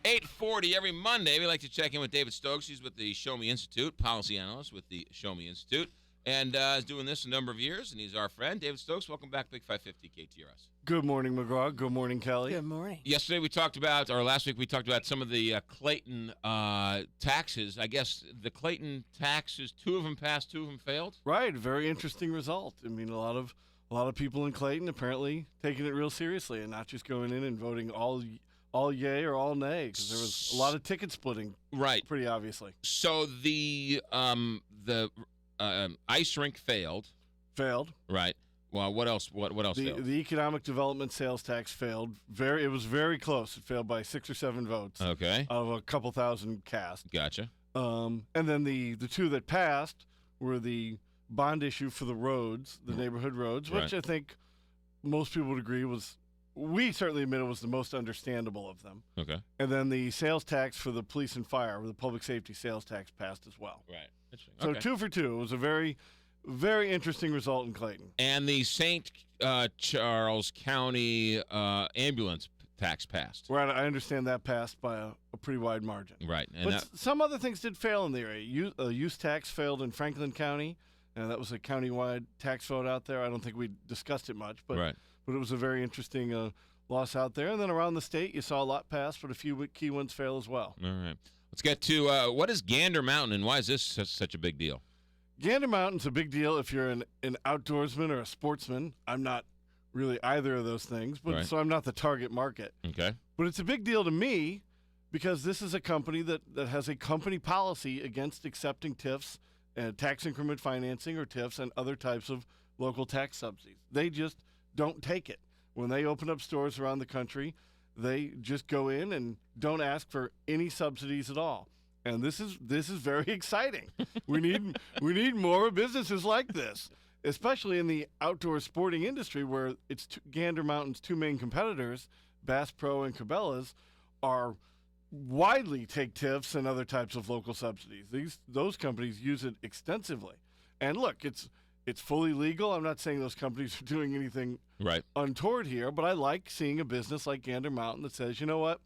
8:40 every Monday. We like to check in with David Stokes. He's with the Show Me Institute, policy analyst with the Show Me Institute, and is doing this a number of years, and he's our friend. David Stokes, welcome back, Big 550 KTRS. Good morning, McGraw. Good morning, Kelly. Good morning. Yesterday we talked about, or last week we talked about some of the Clayton taxes. I guess the Clayton taxes, 2 of them passed, 2 of them failed? Right, very interesting result. I mean, a lot of people in Clayton apparently taking it real seriously and not just going in and voting all yay or all nay, because there was a lot of ticket splitting. Right. Pretty obviously. So the ice rink failed. Failed. Right. Well, what else? What else failed? The economic development sales tax failed. It was very close. It failed by 6 or 7 votes. Okay. Out of a couple thousand cast. Gotcha. And then the 2 that passed were the bond issue for the roads, the neighborhood roads, which I think most people would agree we certainly admit it was the most understandable of them. Okay. And then the sales tax for the police and fire, or the public safety sales tax, passed as well. Right. So okay. 2 for 2. It was a very, very interesting result in Clayton. And the St. Charles County ambulance tax passed. Right. I understand that passed by a pretty wide margin. Right. And but some other things did fail in the area. Use tax failed in Franklin County. And that was a countywide tax vote out there. I don't think we discussed it much, but it was a very interesting loss out there. And then around the state, you saw a lot pass, but a few key ones fail as well. All right. Let's get to what is Gander Mountain, and why is this such a big deal? Gander Mountain's a big deal if you're an outdoorsman or a sportsman. I'm not really either of those things, but so I'm not the target market. Okay. But it's a big deal to me because this is a company that has a company policy against accepting TIFs, tax increment financing, or TIFs, and other types of local tax subsidies. They just don't take it. When they open up stores around the country, they just go in and don't ask for any subsidies at all. And this is very exciting. We need more businesses like this, especially in the outdoor sporting industry, where it's Gander Mountain's 2 main competitors, Bass Pro and Cabela's, are widely take TIFs and other types of local subsidies. Those companies use it extensively. And look, it's fully legal. I'm not saying those companies are doing anything untoward here, but I like seeing a business like Gander Mountain that says, you know what,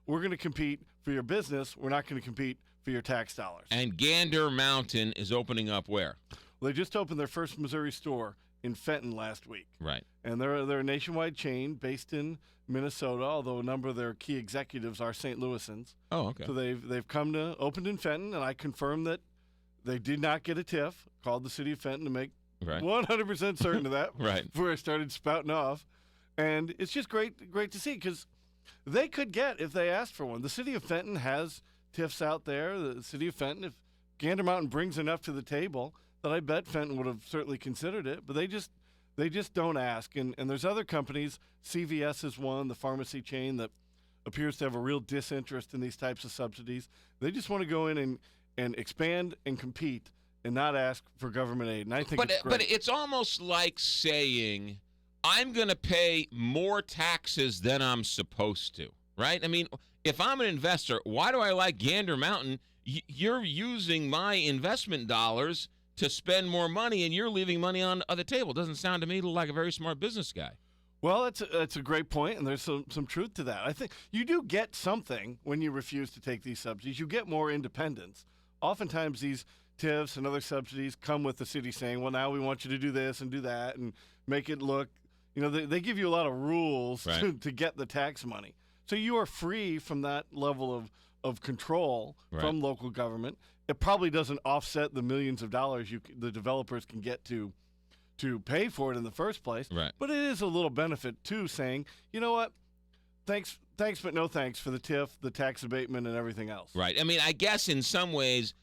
we're going to compete for your business. We're not going to compete for your tax dollars. And Gander Mountain is opening up where? Well, they just opened their first Missouri store in Fenton last week. Right. And they're a nationwide chain based in Minnesota, although a number of their key executives are St. Louisans. Oh, okay. So they've opened in Fenton, and I confirmed that they did not get a TIF. Called the city of Fenton to make 100% certain of that before I started spouting off. And it's just great to see, because they could get, if they asked for one. The city of Fenton has TIFs out there. The city of Fenton, if Gander Mountain brings enough to the table, that I bet Fenton would have certainly considered it, but they just don't ask. And there's other companies. CVS is one, the pharmacy chain, that appears to have a real disinterest in these types of subsidies. They just want to go in and expand and compete and not ask for government aid. And I think it's great. But it's almost like saying, I'm going to pay more taxes than I'm supposed to, right? I mean, if I'm an investor, why do I like Gander Mountain? You're using my investment dollars to spend more money, and you're leaving money on the table. Doesn't sound to me like a very smart business guy. Well, that's a great point, and there's some truth to that. I think you do get something when you refuse to take these subsidies. You get more independence. Oftentimes these TIFs and other subsidies come with the city saying, well, now we want you to do this and do that and make it look, they give you a lot of rules to get the tax money. So you are free from that level of control from local government. It probably doesn't offset the millions of dollars the developers can get to pay for it in the first place. Right. But it is a little benefit too, saying, you know what, thanks, but no thanks for the TIF, the tax abatement, and everything else. Right. I mean, I guess in some ways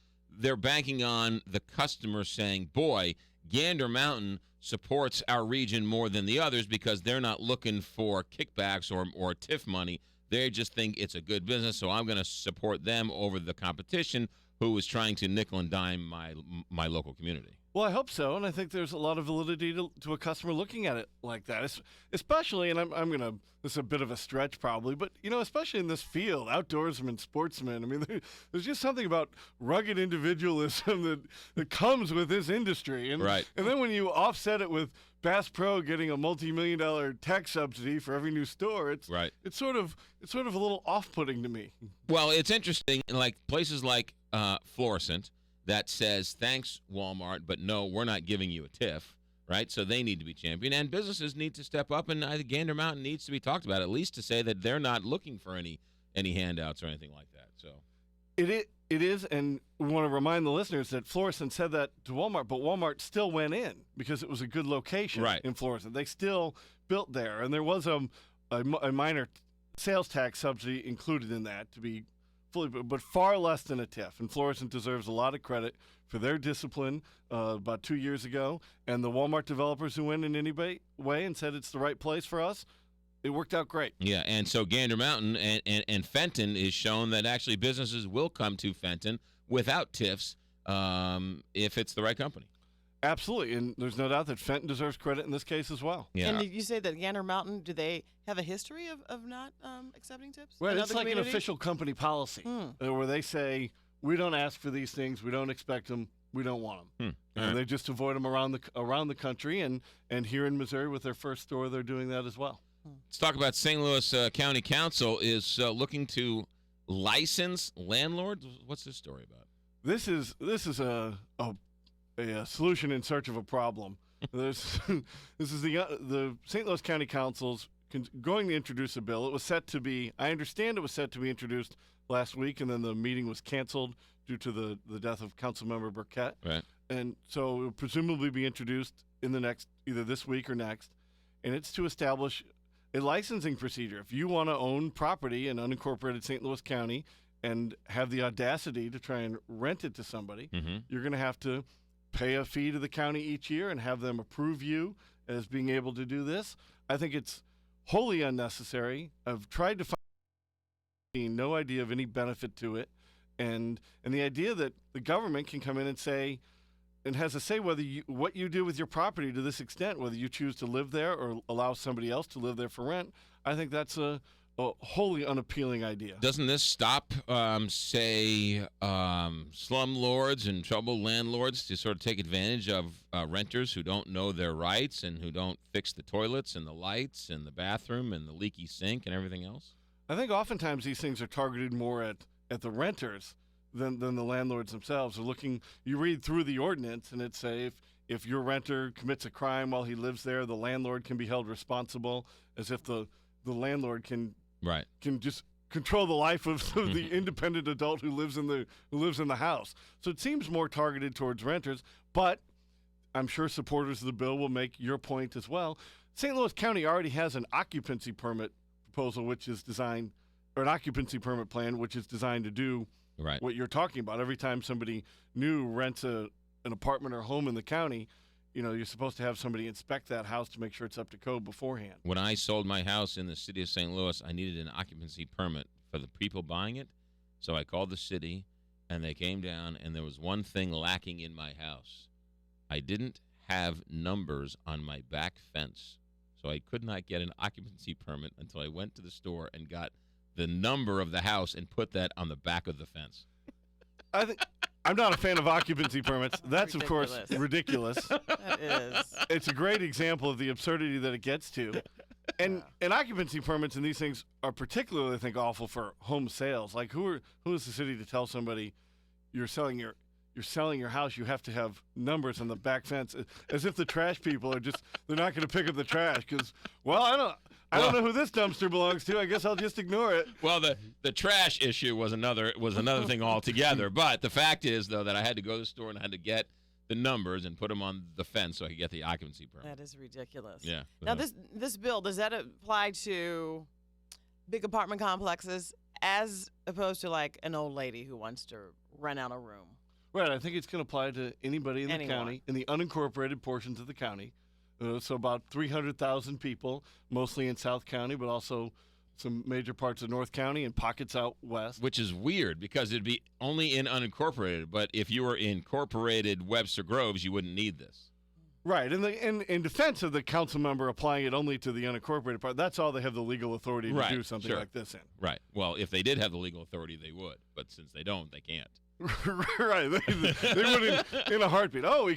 they're banking on the customer saying, boy, Gander Mountain supports our region more than the others because they're not looking for kickbacks or TIF money. They just think it's a good business, so I'm going to support them over the competition who is trying to nickel and dime my local community. Well, I hope so, and I think there's a lot of validity to a customer looking at it like that, especially, and I'm going to, this is a bit of a stretch probably, but, especially in this field, outdoorsmen, sportsmen, I mean, there's just something about rugged individualism that comes with this industry. And, Right. And then when you offset it with Bass Pro getting a multi-million-dollar tax subsidy for every new store, it's sort of a little off-putting to me. Well, it's interesting, like places like Florissant, that says, thanks, Walmart, but no, we're not giving you a TIF, right? So they need to be championed, and businesses need to step up, and I think Gander Mountain needs to be talked about, at least to say that they're not looking for any handouts or anything like that. So It is, and we want to remind the listeners that Florissant said that to Walmart, but Walmart still went in because it was a good location in Florissant. They still built there, and there was a minor sales tax subsidy included in that to be fully, but far less than a TIF. And Florissant deserves a lot of credit for their discipline about 2 years ago. And the Walmart developers who went in any way and said it's the right place for us, it worked out great. Yeah, and so Gander Mountain and Fenton is shown that actually businesses will come to Fenton without TIFs if it's the right company. Absolutely, and there's no doubt that Fenton deserves credit in this case as well. Yeah. And did you say that Gander Mountain, do they have a history of not accepting tips? Well, it's like an official company policy where they say, we don't ask for these things, we don't expect them, we don't want them. And they just avoid them around the country, and here in Missouri with their first store, they're doing that as well. Let's talk about St. Louis County Council is looking to license landlords. What's this story about? This is a solution in search of a problem. This is the St. Louis County Council's going to introduce a bill. It was set to be, I understand it was set to be introduced last week, and then the meeting was canceled due to the death of Councilmember Burkett. Right. And so it will presumably be introduced in the next, either this week or next. And it's to establish a licensing procedure. If you want to own property in unincorporated St. Louis County and have the audacity to try and rent it to somebody, you're going to have to pay a fee to the county each year and have them approve you as being able to do this. I think it's wholly unnecessary. I've tried to find no idea of any benefit to it. And the idea that the government can come in and say, and has a say whether what you do with your property to this extent, whether you choose to live there or allow somebody else to live there for rent, I think that's a wholly unappealing idea. Doesn't this stop, slumlords and troubled landlords to sort of take advantage of renters who don't know their rights and who don't fix the toilets and the lights and the bathroom and the leaky sink and everything else? I think oftentimes these things are targeted more at the renters than the landlords themselves. Are looking. You read through the ordinance, and it say if your renter commits a crime while he lives there, the landlord can be held responsible, as if the landlord can just control the life of the independent adult who lives in the house. So it seems more targeted towards renters, but I'm sure supporters of the bill will make your point as well. St. Louis County already has an occupancy permit proposal, which is designed, or an occupancy permit plan, which is designed to do what you're talking about. Every time somebody new rents an apartment or home in the county, you're supposed to have somebody inspect that house to make sure it's up to code beforehand. When I sold my house in the city of St. Louis, I needed an occupancy permit for the people buying it. So I called the city, and they came down, and there was one thing lacking in my house. I didn't have numbers on my back fence. So I could not get an occupancy permit until I went to the store and got the number of the house and put that on the back of the fence. I'm not a fan of occupancy permits. That's, of course, ridiculous. That is. It's a great example of the absurdity that it gets to. And occupancy permits and these things are particularly, I think, awful for home sales. Like, who is the city to tell somebody you're selling your house, you have to have numbers on the back fence, as if the trash people are they're not going to pick up the trash because, I don't know who this dumpster belongs to. I guess I'll just ignore it. Well, the trash issue was another thing altogether. But the fact is, though, that I had to go to the store and I had to get the numbers and put them on the fence so I could get the occupancy permit. That is ridiculous. Yeah. Now, this bill, does that apply to big apartment complexes as opposed to like an old lady who wants to rent out a room? Right. I think it's going to apply to anybody in the county, in the unincorporated portions of the county. So about 300,000 people, mostly in South County, but also some major parts of North County and pockets out west. Which is weird because it'd be only in unincorporated. But if you were incorporated Webster Groves, you wouldn't need this. Right, and in defense of the council member applying it only to the unincorporated part, that's all they have the legal authority to do something like this in. Right. Well, if they did have the legal authority, they would. But since they don't, they can't. Right, they wouldn't in a heartbeat. Oh, we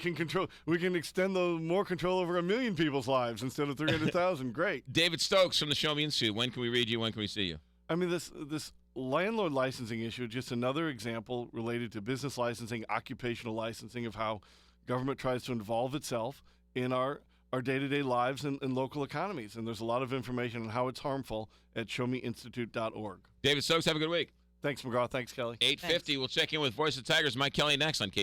can extend more control over 1 million people's lives instead of 300,000. Great. David Stokes from the Show Me Institute. When can we read you? When can we see you? I mean, this landlord licensing issue, just another example related to business licensing, occupational licensing, of how government tries to involve itself in our day-to-day lives and local economies. And there's a lot of information on how it's harmful at showmeinstitute.org. David Stokes, have a good week. Thanks, McGraw. Thanks, Kelly. 8:50. We'll check in with Voice of Tigers, Mike Kelly, next on K.